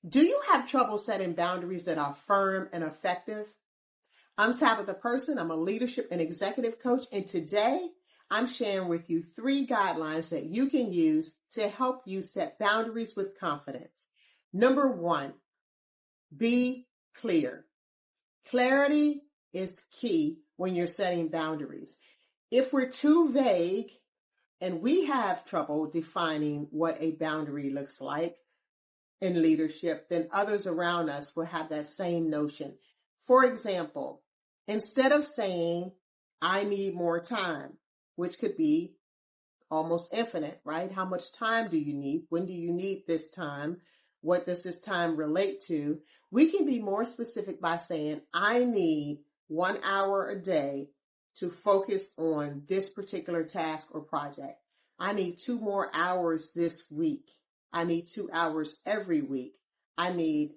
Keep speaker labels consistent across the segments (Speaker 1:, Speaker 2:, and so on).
Speaker 1: Do you have trouble setting boundaries that are firm and effective? I'm Tabitha Person. I'm a leadership and executive coach, and today I'm sharing with you 3 guidelines that you can use to help you set boundaries with confidence. Number 1, be clear. Clarity is key when you're setting boundaries. If we're too vague and we have trouble defining what a boundary looks like in leadership, then others around us will have that same notion. For example, instead of saying, I need more time, which could be almost infinite, right? How much time do you need? When do you need this time? What does this time relate to? We can be more specific by saying, I need 1 hour a day to focus on this particular task or project. I need 2 more hours this week. I need 2 hours every week. I need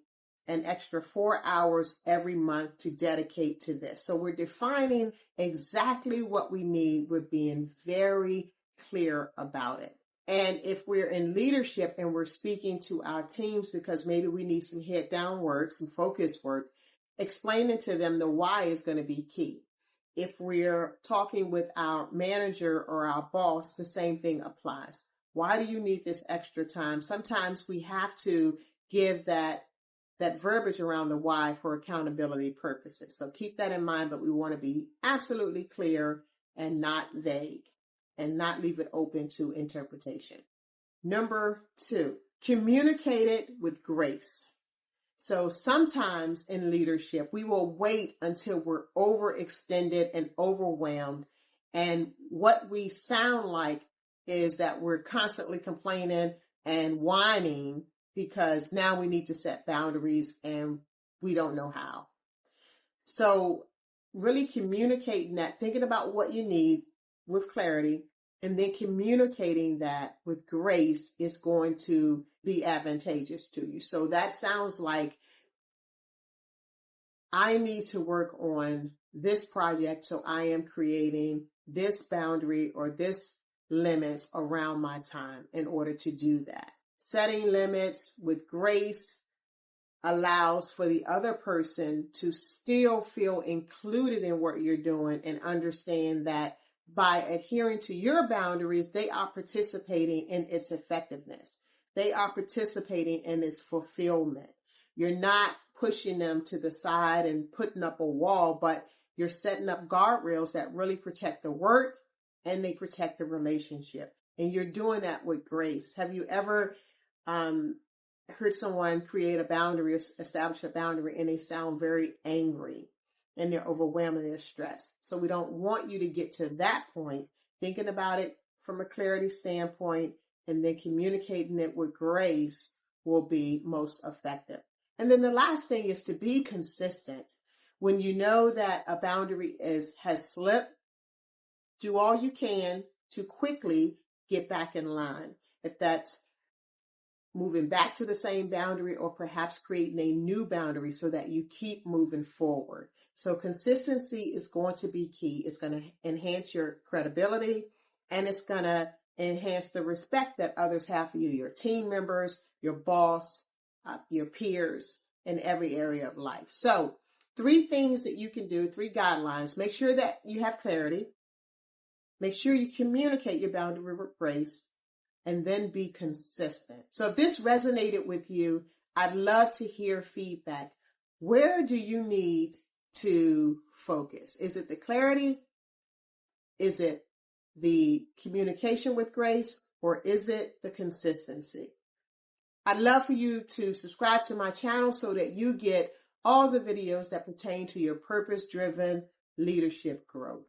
Speaker 1: an extra 4 hours every month to dedicate to this. So we're defining exactly what we need. We're being very clear about it. And if we're in leadership and we're speaking to our teams because maybe we need some head down work, some focus work, explaining to them the why is going to be key. If we're talking with our manager or our boss, the same thing applies. Why do you need this extra time? Sometimes we have to give that verbiage around the why for accountability purposes. So keep that in mind, but we want to be absolutely clear and not vague and not leave it open to interpretation. Number 2, communicate it with grace. So sometimes in leadership, we will wait until we're overextended and overwhelmed. And what we sound like is that we're constantly complaining and whining because now we need to set boundaries and we don't know how. So really communicating that, thinking about what you need with clarity, and then communicating that with grace is going to be advantageous to you. So that sounds like, I need to work on this project, so I am creating this boundary or this limits around my time in order to do that. Setting limits with grace allows for the other person to still feel included in what you're doing and understand that by adhering to your boundaries, they are participating in its effectiveness. They are participating in its fulfillment. You're not pushing them to the side and putting up a wall, but you're setting up guardrails that really protect the work and they protect the relationship. And you're doing that with grace. Have you ever heard someone create a boundary, establish a boundary, and they sound very angry and they're overwhelmed and they're stressed? So we don't want you to get to that point. Thinking about it from a clarity standpoint and then communicating it with grace will be most effective. And then the last thing is to be consistent. When you know that a boundary has slipped, do all you can to quickly get back in line. If that's moving back to the same boundary or perhaps creating a new boundary so that you keep moving forward. So consistency is going to be key. It's going to enhance your credibility and it's going to enhance the respect that others have for you, your team members, your boss, your peers in every area of life. So 3 things that you can do, 3 guidelines. Make sure that you have clarity. Make sure you communicate your boundary with grace and then be consistent. So if this resonated with you, I'd love to hear feedback. Where do you need to focus? Is it the clarity? Is it the communication with grace? Or is it the consistency? I'd love for you to subscribe to my channel so that you get all the videos that pertain to your purpose-driven leadership growth.